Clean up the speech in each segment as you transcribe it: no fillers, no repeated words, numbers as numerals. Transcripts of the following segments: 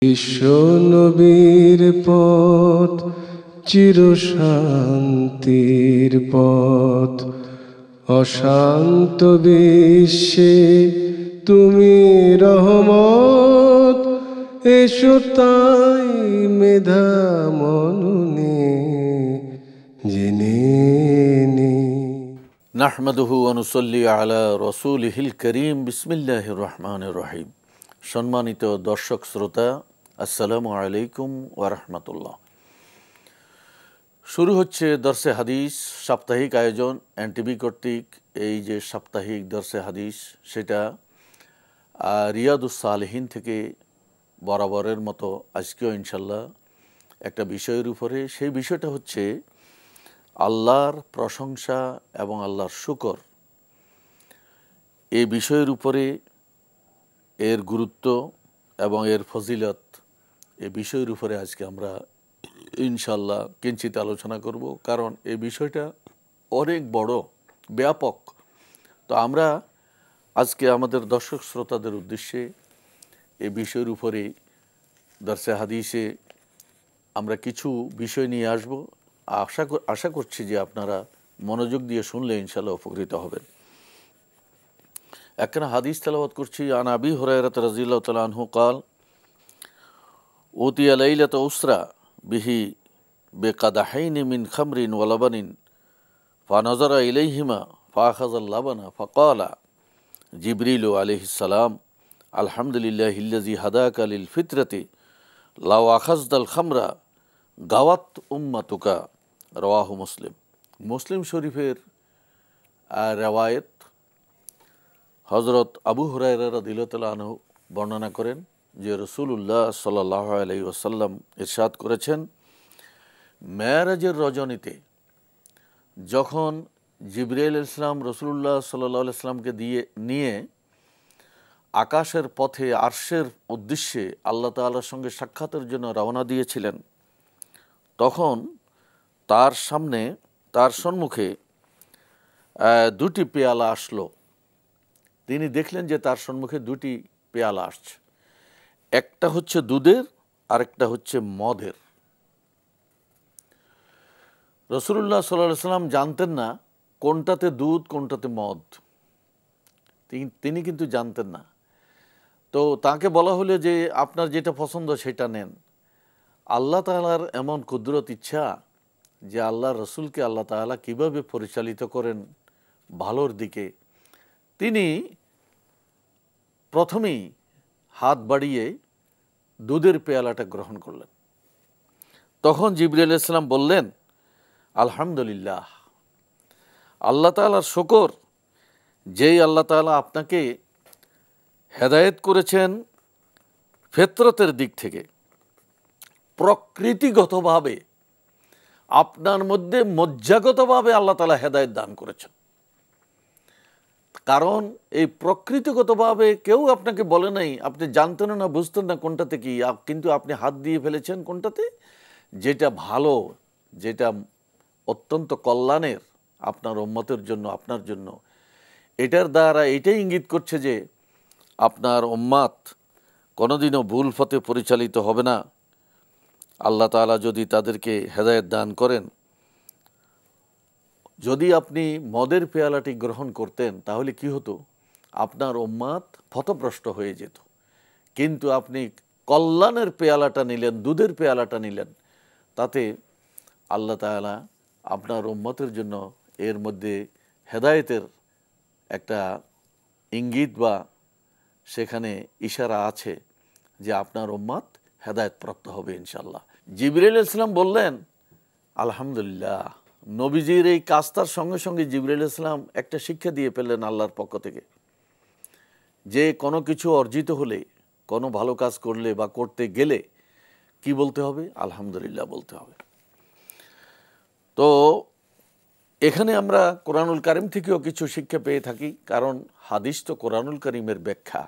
বিশ্ব নবীর পথ চিরশান্তির পথ, অশান্ত বিশ্বে তুমি রহমত। এসো তাই মেধা মননে জেনে নি। নাহমাদুহু ওয়া নুসাল্লি আলা রাসূলিহিল কারীম। বিসমিল্লাহির রহমানির রহিম। সম্মানিত দর্শক শ্রোতা, আসসালামু আলাইকুম ওয়া রাহমাতুল্লাহ। শুরু হচ্ছে দরসে হাদিস সাপ্তাহিক আয়োজন এনটিভি কর্তৃক। এই যে সাপ্তাহিক দরসে হাদিস, সেটা রিয়াদুস সালেহিন থেকে বরাবরের মতো আজকেও ইনশাল্লাহ একটা বিষয়ের উপরে। সেই বিষয়টা হচ্ছে আল্লাহর প্রশংসা এবং আল্লাহর শুকর। এই বিষয়ের উপরে এর গুরুত্ব এবং এর ফজিলত, এই বিষয়ের উপরে আজকে আমরা ইনশাল্লাহ কিঞ্চিত আলোচনা করব, কারণ এই বিষয়টা অনেক বড়, ব্যাপক। তো আমরা আজকে আমাদের দর্শক শ্রোতাদের উদ্দেশ্যে এই বিষয়ের উপরে দরসে হাদিসে আমরা কিছু বিষয় নিয়ে আসব। আশা করছি যে আপনারা মনোযোগ দিয়ে শুনলে ইনশাআল্লাহ উপকৃত হবেন। একখানা হাদিস তেলাওয়াত করছি। আন আবি হুরায়রা রাদিয়াল্লাহু তাআলা আনহু قال উতিয়া লাইলাত উসরা বিহি বিকাদাহাইন মিন খামরিন ওয়া লাবানিন ফানাযারা ইলাইহিমা ফাআখাযা আল-লাবানা ফাকালা জিবরিল আলাইহিস সালাম আলহামদুলিল্লাহিল্লাযী হাদাকা লিল ফিতরাতি লাউ আখাযতাল খামরা গাওয়াত উম্মাতুকা। রাওয়াহু মুসলিম। মুসলিম শরীফের রেওয়ায়েত। হযরত আবু হুরায়রা রাদিয়াল্লাহু তাআলা আনহু বর্ণনা করেন যে রাসূলুল্লাহ সাল্লাল্লাহু আলাইহি ওয়াসাল্লাম ইরশাদ করেছেন, মেরাজের রজনীতে যখন জিবরাইল আলাইহিস সালাম রাসূলুল্লাহ সাল্লাল্লাহু আলাইহি ওয়াসাল্লামকে নিয়ে আকাশের পথে আরশের উদ্দেশ্যে আল্লাহ তাআলার সঙ্গে সাক্ষাতের জন্য রওনা দিয়েছিলেন, তখন তার সম্মুখে দুটি পেয়ালা আসলো। তিনি দেখলেন যে তার সম্মুখে দুটি পেয়ালা আসছে, একটা হচ্ছে দুধের আর একটা হচ্ছে মদের। রাসূলুল্লাহ সাল্লাল্লাহু আলাইহি ওয়াসাল্লাম জানতেন না কোনটাতে দুধ কোনটাতে মদ, তিনি কিন্তু জানতেন না। তো তাকে বলা হলো যে আপনার যেটা পছন্দ সেটা নেন। আল্লাহ তাআলার এমন কুদরত ইচ্ছা যে আল্লাহ রসুলকে আল্লাহ তাআলা কিভাবে পরিচালিত করেন ভালোর দিকে। তিনি প্রথমেই হাত বাড়িয়ে দুধের পেয়ালাটা গ্রহণ করলেন। তখন জিবরাইল আলাইহিস সালাম বললেন, আলহামদুলিল্লাহ, আল্লাহ তাআলার শুকর, যেই আল্লাহ তাআলা আপনাকে হেদায়েত করেছেন ফিতরতের দিক থেকে, প্রকৃতিগতভাবে আপনার মধ্যে মজ্জাগতভাবে আল্লাহ তাআলা হেদায়েত দান করেছেন। কারণ এই প্রকৃতিগতভাবে কেউ আপনাকে বলে নাই, আপনি জানতেন না, বুঝতেন না কোনটাতে কি, কিন্তু আপনি হাত দিয়ে ফেলেছেন কোনটাতে, যেটা ভালো, যেটা অত্যন্ত কল্যাণের আপনার উম্মতের জন্য, আপনার জন্য। এটার দ্বারা এটাই ইঙ্গিত করছে যে আপনার উম্মত কোনোদিনও ভুল পথে পরিচালিত হবে না। আল্লাহ তাআলা যদি তাদেরকে হেদায়েত দান করেন, যদি আপনি মদের পেয়ালাটি গ্রহণ করতেন তাহলে কি হতো, আপনার উম্মত পথভ্রষ্ট হয়ে যেত। কিন্তু আপনি কল্যাণের পেয়ালাটা নিলেন, দুধের পেয়ালাটা নিলেন, তাতে আল্লাহ তাআলা আপনার উম্মতের জন্য এর মধ্যে হেদায়েতের একটা ইঙ্গিত বা সেখানে ইশারা আছে যে আপনার উম্মত হেদায়েতপ্রাপ্ত হবে ইনশাআল্লাহ। জিবরাইল আলাইহিস সালাম বললেন, আলহামদুলিল্লাহ। নবীজির এই কাজটার সঙ্গে সঙ্গে জিবরাইল আলাইহিস সালাম একটা শিক্ষা দিয়ে পেলেন আল্লাহর পক্ষ থেকে, যে কোনো কিছু অর্জিত হলে, কোনো ভালো কাজ করলে বা করতে গেলে কি বলতে হবে, আলহামদুলিল্লাহ বলতে হবে। তো এখানে আমরা কোরআনুল কারীম থেকেও কিছু শিক্ষা পেয়ে থাকি, কারণ হাদিস তো কোরআনুল কারীমের ব্যাখ্যা।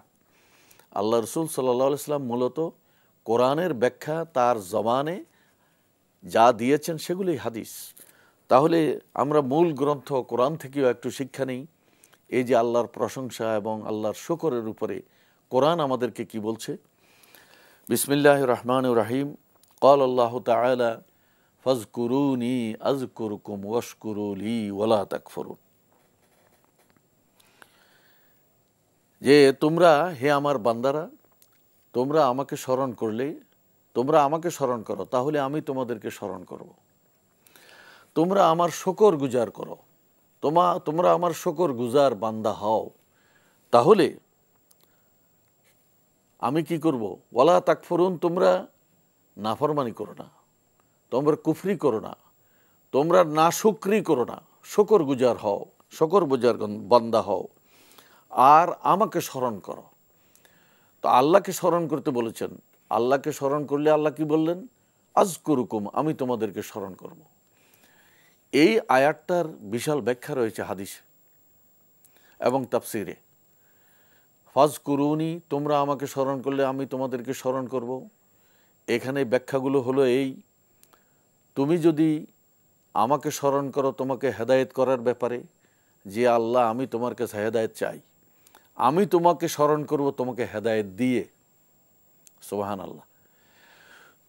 আল্লাহ রাসূল সাল্লাল্লাহু আলাইহি ওয়াসাল্লাম মূলত কোরআনের ব্যাখ্যা তার জবানে যা দিয়েছেন সেগুলোই হাদিস। তাহলে আমরা মূল গ্রন্থ কোরআন থেকেও একটু শিক্ষা নেই। এই যে আল্লাহর প্রশংসা এবং আল্লাহর শুকরের উপরে কোরআন আমাদেরকে কি বলছে। বিসমিল্লাহির রহমানির রহিম। ক্বাল আল্লাহু তাআলা ফাযকুরুনি আযকুরকুম ওয়াশকুরু লি ওয়ালা তাকফুরুন। যে তোমরা, হে আমার বান্দারা, তোমরা আমাকে স্মরণ করলে, তোমরা আমাকে স্মরণ করো, তাহলে আমি তোমাদেরকে স্মরণ করব। তোমরা আমার শুকর গুজার করো, তোমরা আমার শুকর গুজার বান্দা হও, তাহলে আমি কি করব? ওয়ালা তাকফুরুন, তোমরা নাফরমানি করো না, তোমরা কুফরি করো না, তোমরা নাশুকরি করো না, শুকর গুজার হও, শুকর গুজার বান্দা হও, আর আমাকে স্মরণ করো। তো আল্লাহকে স্মরণ করতে বলেছেন। আল্লাহকে স্মরণ করলে আল্লাহ কি বললেন? আযকুরুকুম, আমি তোমাদেরকে স্মরণ করব। এই আয়াতটার বিশাল ব্যাখ্যা রয়েছে হাদিসে এবং তাফসিরে। ফাযকুরুনি, তোমরা আমাকে স্মরণ করলে আমি তোমাদেরকে স্মরণ করব। এখানে ব্যাখ্যাগুলো হলো এই: তুমি যদি আমাকে স্মরণ করো তোমাকে হেদায়েত করার ব্যাপারে, যে আল্লাহ আমি তোমার কাছে হেদায়েত চাই, আমি তোমাকে স্মরণ করব তোমাকে হেদায়েত দিয়ে। সুবহানাল্লাহ।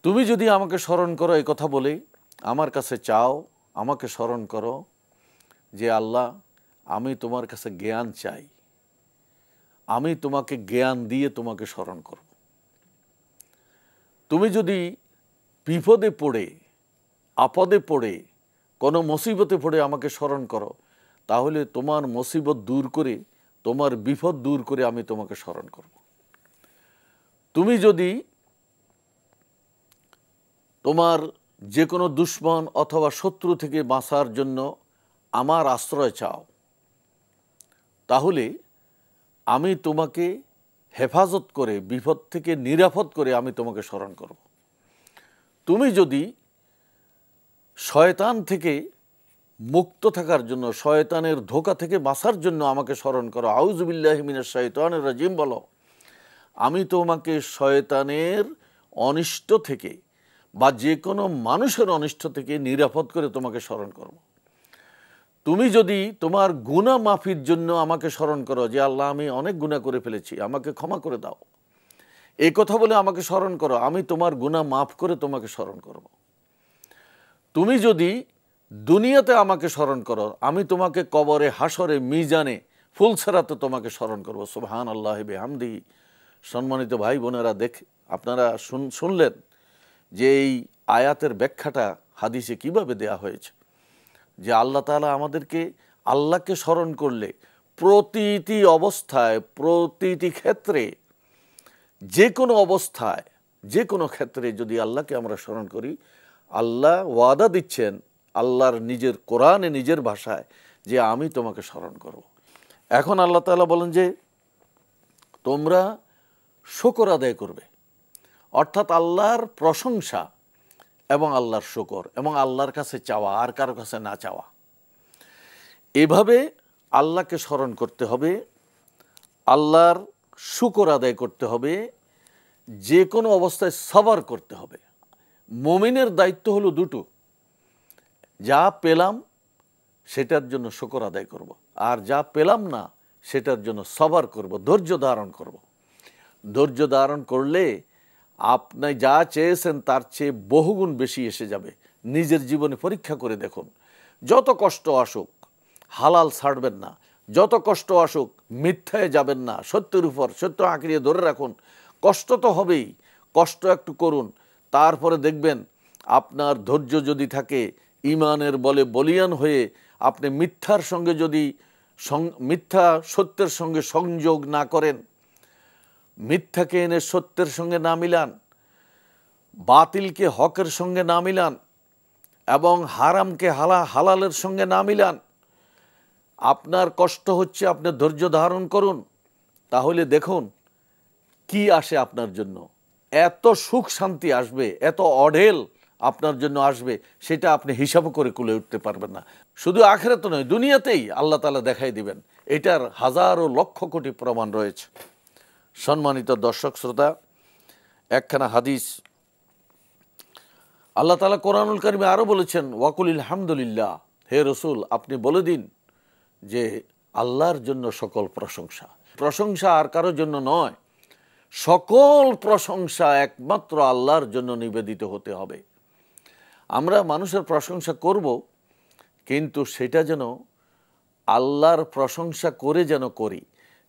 তুমি যদি আমাকে স্মরণ করো এই কথা বলে, আমার কাছে চাও, আমাকে স্মরণ করো যে আল্লাহ আমি তোমার কাছে জ্ঞান চাই, আমি তোমাকে জ্ঞান দিয়ে তোমাকে স্মরণ করব। তুমি যদি বিপদে পড়ে, আপদে পড়ে, কোনো মুসিবতে পড়ে আমাকে স্মরণ করো, তাহলে তোমার মুসিবত দূর করে, তোমার বিপদ দূর করে আমি তোমাকে স্মরণ করব। তুমি যদি তোমার যে কোনো দুশমন অথবা শত্রু থেকে বাঁচার জন্য আমার আশ্রয় চাও, তাহলে আমি তোমাকে হেফাজত করে, বিপদ থেকে নিরাপদ করে আমি তোমাকে স্মরণ করব। তুমি যদি শয়তান থেকে মুক্ত থাকার জন্য, শয়তানের ধোঁকা থেকে বাঁচার জন্য আমাকে স্মরণ করো, আউযু বিল্লাহি মিনাশ শাইতানির রাজিম বলো, আমি তোমাকে শয়তানের অনিষ্ট থেকে বা যে কোনো মানুষের অনিষ্ট থেকে নিরাপদ করে তোমাকে স্মরণ করব। তুমি যদি তোমার গুনাহ মাফির জন্য আমাকে স্মরণ করো, যে আল্লাহ আমি অনেক গুনাহ করে ফেলেছি, আমাকে ক্ষমা করে দাও, এই কথা বলে আমাকে স্মরণ করো, আমি তোমার গুনাহ মাফ করে তোমাকে স্মরণ করব। তুমি যদি দুনিয়াতে আমাকে স্মরণ করো, আমি তোমাকে কবরে, হাসরে, মিজানে, ফুলসেরাতে তোমাকে স্মরণ করব। সুবহানাল্লাহি বিহামদিহি। সম্মানিত ভাই বোনেরা, আপনারা শুনলেন যে এই আয়াতের ব্যাখ্যাটা হাদিসে কিভাবে দেয়া হয়েছে, যে আল্লাহ তাআলা আমাদেরকে আল্লাহকে স্মরণ করলে প্রতিটি অবস্থায়, প্রতিটি ক্ষেত্রে, যে কোনো অবস্থায়, যে কোনো ক্ষেত্রে যদি আল্লাহকে আমরা স্মরণ করি, আল্লাহ ওয়াদা দিচ্ছেন আল্লাহর নিজের কোরআনে, নিজের ভাষায়, যে আমি তোমাকে স্মরণ করব। এখন আল্লাহ তাআলা বলেন যে তোমরা শুকর আদায় করবে, অর্থাৎ আল্লাহর প্রশংসা এবং আল্লাহর শুকর এবং আল্লাহর কাছে চাওয়া, আর কারো কাছে না চাওয়া। এভাবে আল্লাহকে স্মরণ করতে হবে, আল্লাহর শুকর আদায় করতে হবে, যে কোনো অবস্থায় সবর করতে হবে। মুমিনের দায়িত্ব হলো দুটো: যা পেলাম সেটার জন্য শুকর আদায় করব, আর যা পেলাম না সেটার জন্য সবর করব, ধৈর্য ধারণ করব। ধৈর্য ধারণ করলে আপনি যা চেয়েছেন তার চেয়ে বহুগুণ বেশি এসে যাবে। নিজের জীবনে পরীক্ষা করে দেখুন, যত কষ্ট আসুক হালাল ছাড়বেন না, যত কষ্ট আসুক মিথ্যায় যাবেন না, সত্যের উপর সত্য আঁকড়িয়ে ধরে রাখুন। কষ্ট তো হবেই, কষ্ট একটু করুন, তারপরে দেখবেন আপনার ধৈর্য যদি থাকে, ইমানের বলে বলিয়ান হয়ে আপনি মিথ্যার সঙ্গে যদি মিথ্যা সত্যের সঙ্গে সংযোগ না করেন, মিথ্যাকে এনে সত্যের সঙ্গে না মিলান, বাতিলকে হকের সঙ্গে না মিলান, এবং হারামকে হালালের সঙ্গে না মিলান, আপনার কষ্ট হচ্ছে, আপনি ধৈর্য ধারণ করুন, তাহলে দেখুন কি আসে আপনার জন্য। এত সুখ শান্তি আসবে, এত অঢেল আপনার জন্য আসবে, সেটা আপনি হিসাব করে কুলে উঠতে পারবেন না। শুধু আখিরাতে নয়, দুনিয়াতেই আল্লাহ তাআলা দেখাই দিবেন। এটার হাজারো লক্ষ কোটি প্রমাণ রয়েছে। সম্মানিত দর্শক শ্রোতা, একখানা হাদিস আল্লাহ তাআলা কোরআনুল কারিমে আরও বলেছেন, ওয়াকুলিল হামদুলিল্লাহ, হে রসুল আপনি বলে দিন যে আল্লাহর জন্য সকল প্রশংসা। প্রশংসা আর কারোর জন্য নয়, সকল প্রশংসা একমাত্র আল্লাহর জন্য নিবেদিত হতে হবে। আমরা মানুষের প্রশংসা করব, কিন্তু সেটা যেন আল্লাহর প্রশংসা করে যেন করি।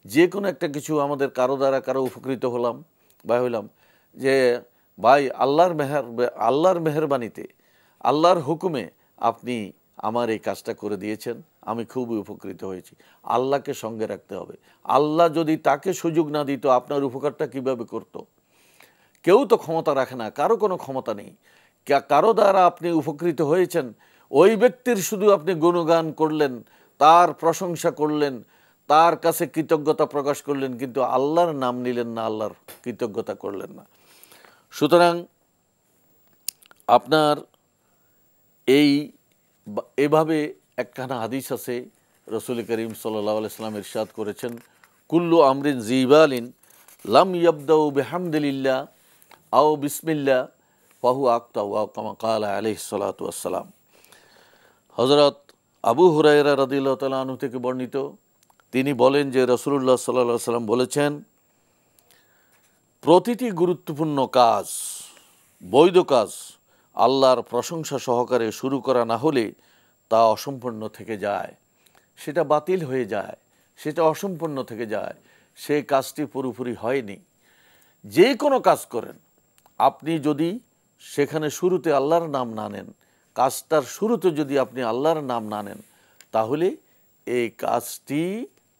যে কোনো একটা কিছু আমাদের কারো দ্বারা কারো উপকৃত হলাম বা হইলাম, যে ভাই আল্লাহর মেহেরবানিতে, আল্লাহর হুকুমে আপনি আমার এই কাজটা করে দিয়েছেন, আমি খুবই উপকৃত হয়েছি। আল্লাহকে সঙ্গে রাখতে হবে। আল্লাহ যদি তাকে সুযোগ না দিত, আপনার উপকারটা কিভাবে করত? কেউ তো ক্ষমতা রাখে না, কারো কোনো ক্ষমতা নেই। কারো দ্বারা আপনি উপকৃত হয়েছেন, ওই ব্যক্তির শুধু আপনি গুণগান করলেন, তার প্রশংসা করলেন, তার কাছে কৃতজ্ঞতা প্রকাশ করলেন, কিন্তু আল্লাহর নাম নিলেন না, আল্লাহর কৃতজ্ঞতা করলেন না। সুতরাং আপনার এভাবে একখানা হাদিস আছে, রসুল করিম সাল্লাল্লাহু আলাইহি ওয়াসাল্লাম ইরশাদ করেছেন, কুল্লু আমরিন জিবালিন লাম ইয়াবদাউ বিহামদিল্লাহ আও বিসমিল্লাহ ফাহু আক্তাউ আও কামা ক্বালা আলাইহিস সালাতু ওয়াস সালাম। হযরত আবু হুরায়রা রাদিয়াল্লাহু তাআলা আনহু থেকে বর্ণিত, তিনি বলেন যে রাসূলুল্লাহ সাল্লাল্লাহু আলাইহি ওয়াসাল্লাম বলেছেন, প্রতিটি গুরুত্বপূর্ণ কাজ, বৈধ কাজ আল্লাহর প্রশংসা সহকারে শুরু করা না হলে তা অসম্পূর্ণ থেকে যায়, সেটা বাতিল হয়ে যায়, সেটা অসম্পূর্ণ থেকে যায়, সেই কাজটি পুরোপুরি হয়নি। যে কোনো কাজ করেন, আপনি যদি সেখানে শুরুতে আল্লাহর নাম না নেন, কাজটার শুরুতে যদি আপনি আল্লাহর নাম না নেন, তাহলে এই কাজটি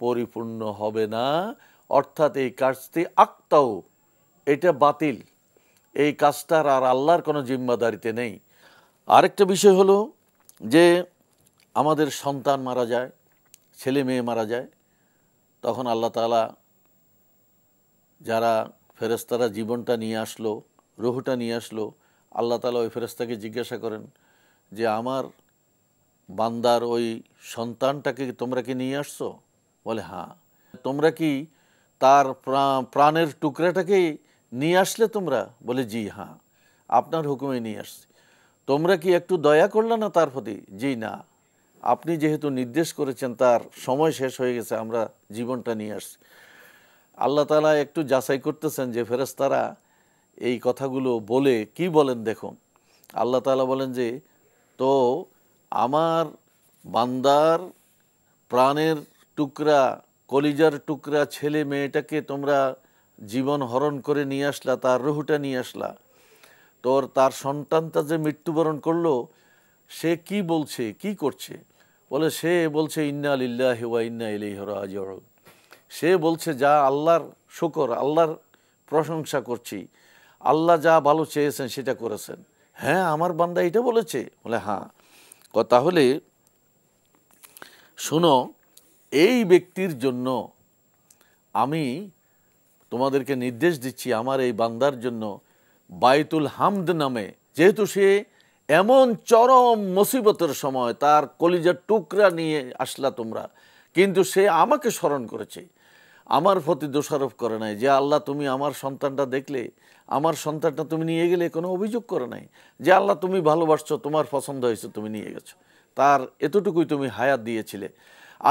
পরিপূর্ণ হবে না। অর্থাৎ এই কাজটি আক্তাও, এটা বাতিল, এই কাজটার আর আল্লাহর কোনো জিম্মাদারিতে নেই। আরেকটা বিষয় হলো যে আমাদের সন্তান মারা যায়, ছেলে মেয়ে মারা যায়, তখন আল্লাহ তাআলা যারা ফেরেশতারা জীবনটা নিয়ে আসলো, রুহটা নিয়ে আসলো, আল্লাহ তাআলা ওই ফেরেশতাকে জিজ্ঞাসা করেন যে আমার বান্দার ওই সন্তানটাকে তোমরা কি নিয়ে আসছো? বলে হ্যাঁ। তোমরা কি তার প্রাণের টুকরাটাকে নিয়ে আসলে তোমরা? বলে জি হ্যাঁ, আপনার হুকুমে নিয়ে আসছি। তোমরা কি একটু দয়া করলে না তার প্রতি? জি না, আপনি যেহেতু নির্দেশ করেছেন, তার সময় শেষ হয়ে গেছে, আমরা জীবনটা নিয়ে আসছি। আল্লাহ তাআলা একটু যাচাই করতেছেন যে ফেরেশতারা এই কথাগুলো বলে কি বলেন দেখুন। আল্লাহ তাআলা বলেন যে, তো আমার বান্দার প্রাণের টুকরা, কলিজার টুকরা ছেলে মেয়েটাকে তোমরা জীবন হরণ করে নিয়ে আসলা, তার রুহটা নিয়ে আসলা, তার সন্তানটা যে মৃত্যুবরণ করলো, সে কি বলছে, কি করছে? বলে সে বলছে ইন্না লিল্লাহি ওয়া ইন্না ইলাইহি রাজিউন। সে বলছে যা আল্লাহর শুকর, আল্লাহর প্রশংসা করছি, আল্লাহ যা ভালো চেয়েছেন সেটা করেছেন। হ্যাঁ, আমার বান্দা এটা বলেছে? বলে হ্যাঁ। তাহলে শোনো, এই ব্যক্তির জন্য আমি তোমাদেরকে নির্দেশ দিচ্ছি, আমার এই বান্দার জন্য বাইতুল হামদ নামে, যেহেতু সে এমন চরম মুসিবতের সময় তার কলিজার টুকরা নিয়ে আসলা তোমরা, কিন্তু সে আমাকে স্মরণ করেছে, আমার প্রতি দোষারোপ করে নাই যে আল্লাহ তুমি আমার সন্তানটা দেখলে, আমার সন্তানটা তুমি নিয়ে গেলে, কোনো অভিযোগ করে নাই যে আল্লাহ তুমি ভালোবাসছো, তোমার পছন্দ হয়েছে, তুমি নিয়ে গেছো, তার এতটুকুই তুমি হায়াত দিয়েছিলে,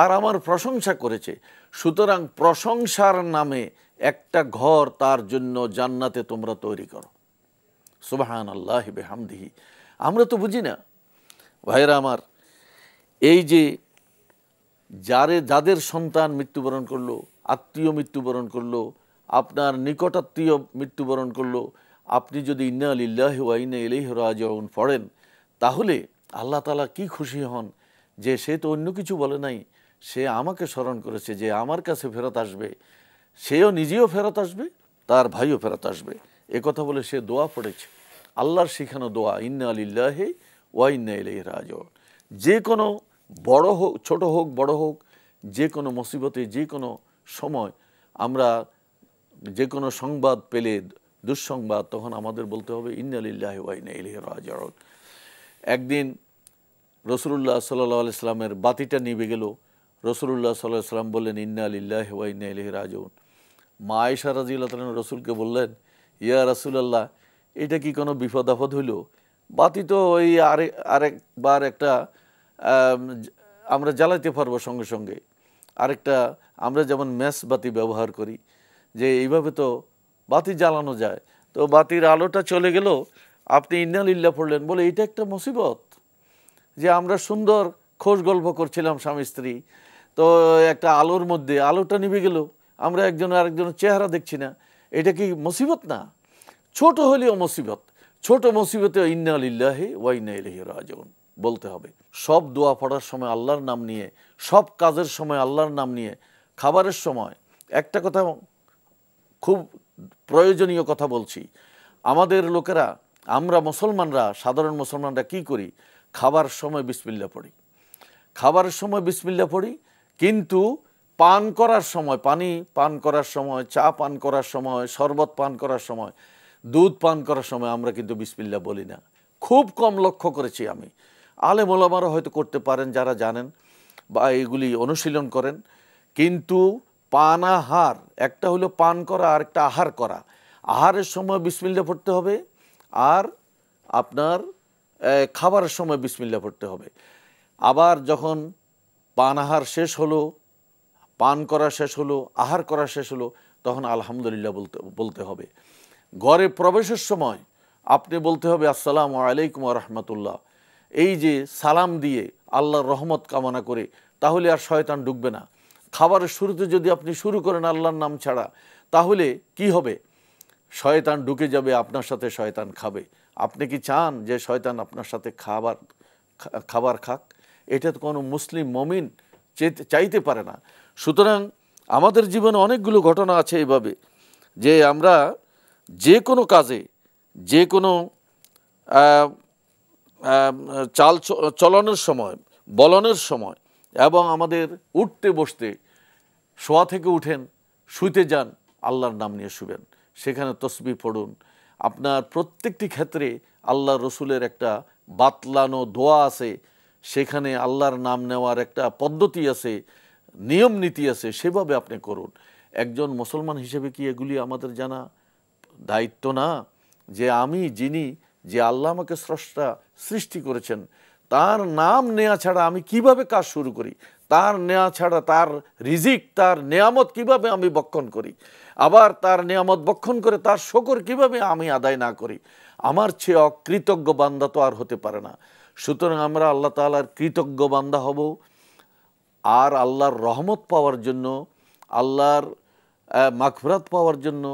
আর আমার প্রশংসা করেছে। সুতরাং প্রশংসার নামে একটা ঘর তার জন্য জান্নাতে তোমরা তৈরি করো। সুবহানাল্লাহি বিহামদিহি। আমরা তো বুঝি না ভাইরা আমার, এই যে যাদের সন্তান মৃত্যুবরণ করলো, আত্মীয় মৃত্যুবরণ করলো, আপনার নিকট আত্মীয় মৃত্যুবরণ করলো, আপনি যদি ইন্না লিল্লাহি ওয়া ইন্না ইলাইহি রাজিউন পড়েন, তাহলে আল্লাহ তাআলা কি খুশি হন যে সে তো অন্য কিছু বলে নাই, সে আমাকে স্মরণ করেছে যে আমার কাছে ফেরত আসবে, সেও নিজেও ফেরত আসবে, তার ভাইও ফেরত আসবে। কথা বলে সে দোয়া পড়েছে, আল্লাহর শিখানো দোয়া, ইন্না লিল্লাহি ওয়া ইন্না ইলাইহি রাজিউন। যে কোনো বড় হোক, ছোট হোক, বড় হোক, যে কোনো মুসিবতে, যে কোনো সময় আমরা যে কোনো সংবাদ পেলে, দুঃসংবাদ, তখন আমাদের বলতে হবে ইন্না লিল্লাহি ওয়া ইন্না ইলাইহি রাজিউন। একদিন রাসূলুল্লাহ সাল্লাল্লাহু আলাইহি সাল্লামের বাতিটা নিভে গেল। রাসূলুল্লাহ সাল্লাল্লাহু আলাইহি সাল্লাম বললেন ইন্না লিল্লাহি ওয়া ইন্না ইলাইহি রাজিউন। মা আয়েশা রাদিয়াল্লাহু তাআলা রাসূলকে বললেন, ইয়া রাসূলুল্লাহ, এটা কি কোনো বিপদ আপদ হইল? বাতি তো ওই আরেকবার একটা আমরা জ্বালাইতে পারবো সঙ্গে সঙ্গে, আরেকটা আমরা যেমন ম্যাচ বাতি ব্যবহার করি, যে এইভাবে তো বাতি জ্বালানো যায়, তো বাতির আলোটা চলে গেল, আপনি ইন্না লিল্লাহ পড়লেন, বলে এটা একটা মুসিবত যে আমরা সুন্দর খোশ গল্প করছিলাম স্বামী স্ত্রী, তো একটা আলোর মধ্যে আলোটা নিভে গেল, আমরা একজন আরেকজনের চেহারা দেখছি না। এটা কি মুসিবত না? ছোট হলেও মুসিবত। ছোট মুসিবতে ইন্না লিল্লাহি ওয়া ইন্না ইলাইহি রাজিউন বলতে হবে। সব দোয়া পড়ার সময় আল্লাহর নাম নিয়ে, সব কাজের সময় আল্লাহর নাম নিয়ে, খাবারের সময় একটা কথা খুব প্রয়োজনীয় কথা বলছি, আমাদের লোকেরা, আমরা মুসলমানরা, সাধারণ মুসলমানরা কি করি? খাবার সময় বিসমিল্লাহ পড়ি, খাবারের সময় বিসমিল্লাহ পড়ি, কিন্তু পান করার সময়, পানি পান করার সময়, চা পান করার সময়, শরবত পান করার সময়, দুধ পান করার সময় আমরা কিন্তু বিসমিল্লাহ বলি না। খুব কম লক্ষ্য করেছি আমি। আলেম ওলামারা হয়তো করতে পারেন যারা জানেন বা এগুলি অনুশীলন করেন, কিন্তু পানাহার, একটা হলো পান করা আর একটা আহার করা। আহারের সময় বিসমিল্লাহ পড়তে হবে, আর আপনার খাবারের সময় বিসমিল্লাহ পড়তে হবে। আবার যখন পানাহার শেষ হলো, পান করা শেষ হলো, আহার করা শেষ হলো, তখন আলহামদুলিল্লাহ বলতে হবে। ঘরে প্রবেশের সময় আপনি বলতে হবে আসসালামু আলাইকুম ওয়া রাহমাতুল্লাহ। এই যে সালাম দিয়ে আল্লাহর রহমত কামনা করে, তাহলে আর শয়তান ঢুকবে না। খাবারের শুরুতে যদি আপনি শুরু করেন আল্লাহর নাম ছাড়া, তাহলে কি হবে? শয়তান ঢুকে যাবে, আপনার সাথে শয়তান খাবে। আপনি কি চান যে শয়তান আপনার সাথে খাবার খাক? এটা তো কোনো মুসলিম মুমিন চাইতে পারে না। সুতরাং আমাদের জীবনে অনেকগুলো ঘটনা আছে এইভাবে, যে আমরা যে কোনো কাজে, যে কোনো চলনের সময়, বলনের সময়, এবং আমাদের উঠতে বসতে, শোয়া থেকে উঠেন, শুইতে যান, আল্লাহর নাম নিয়ে শুবেন, সেখানে তসবিহ পড়ুন। আপনার প্রত্যেকটি ক্ষেত্রে আল্লাহ রসুলের একটা বাতলানো দোয়া আছে, সেখানে আল্লাহর নাম নেওয়ার একটা পদ্ধতি আছে, নিয়ম নীতি আছে, সেভাবে আপনি করুন। একজন মুসলমান হিসেবে কি এগুলি আমাদের জানা দায়িত্ব না? যে আমি যিনি, যে আল্লাহ আমাকে স্রষ্টা সৃষ্টি করেছেন, তার নাম নেওয়া ছাড়া আমি কিভাবে কাজ শুরু করি? তার নেওয়া ছাড়া তার রিজিক, তার নেয়ামত কিভাবে আমি বক্ষণ করি? আবার তার নেয়ামত বক্ষণ করে তার শকর কিভাবে আমি আদায় না করি? আমার চেয়ে অকৃতজ্ঞ বান্দা তো আর হতে পারে না। সুতরাং আমরা আল্লাহ তাআলার কৃতজ্ঞ বান্দা হব, আর আল্লাহর রহমত পাওয়ার জন্য, আল্লাহর মাগফিরাত পাওয়ার জন্য,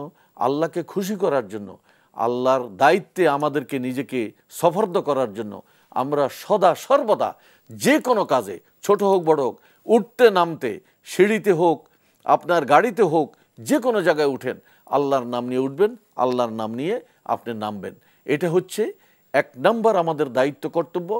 আল্লাহকে খুশি করার জন্য, আল্লাহর দায়িত্বে আমাদেরকে নিজেকে সফর্দ করার জন্য আমরা সদা সর্বদা যে কোনো কাজে, ছোট হোক বড় হোক, উঠতে নামতে, সিঁড়িতে হোক, আপনার গাড়িতে হোক, যে কোনো জায়গায় উঠেন, আল্লাহর নাম নিয়ে উঠবেন, আল্লাহর নাম নিয়ে আপনি নামবেন। এটা হচ্ছে এক নম্বর আমাদের দায়িত্ব, কর্তব্য,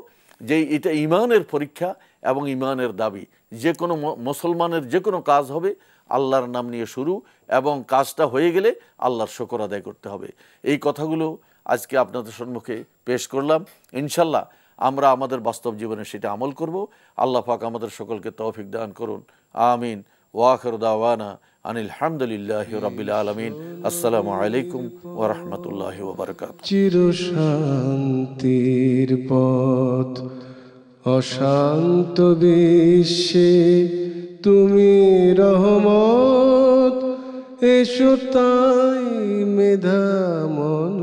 যে এটা ইমানের পরীক্ষা এবং ইমানের দাবি। যে কোনো মুসলমানের যে কোনো কাজ হবে আল্লাহর নাম নিয়ে শুরু, এবং কাজটা হয়ে গেলে আল্লাহর শুকর আদায় করতে হবে। এই কথাগুলো আজকে আপনাদের সম্মুখে পেশ করলাম। ইনশাল্লাহ আমরা আমাদের বাস্তব জীবনে সেটা আমল করব। আল্লাহ পাক আমাদের সকলকে তৌফিক দান করুন। আমিন। ওয়া আখিরু দাওয়ানা আনিল হামদুলিল্লাহি রাব্বিল আলামিন। আসসালামু আলাইকুম ওয়া রাহমাতুল্লাহি ওয়া বারাকাতুহু। চিরশান্তির পথ অশান্ত বিশ্বে তুমি রহমত, এসো তাই মেধা মন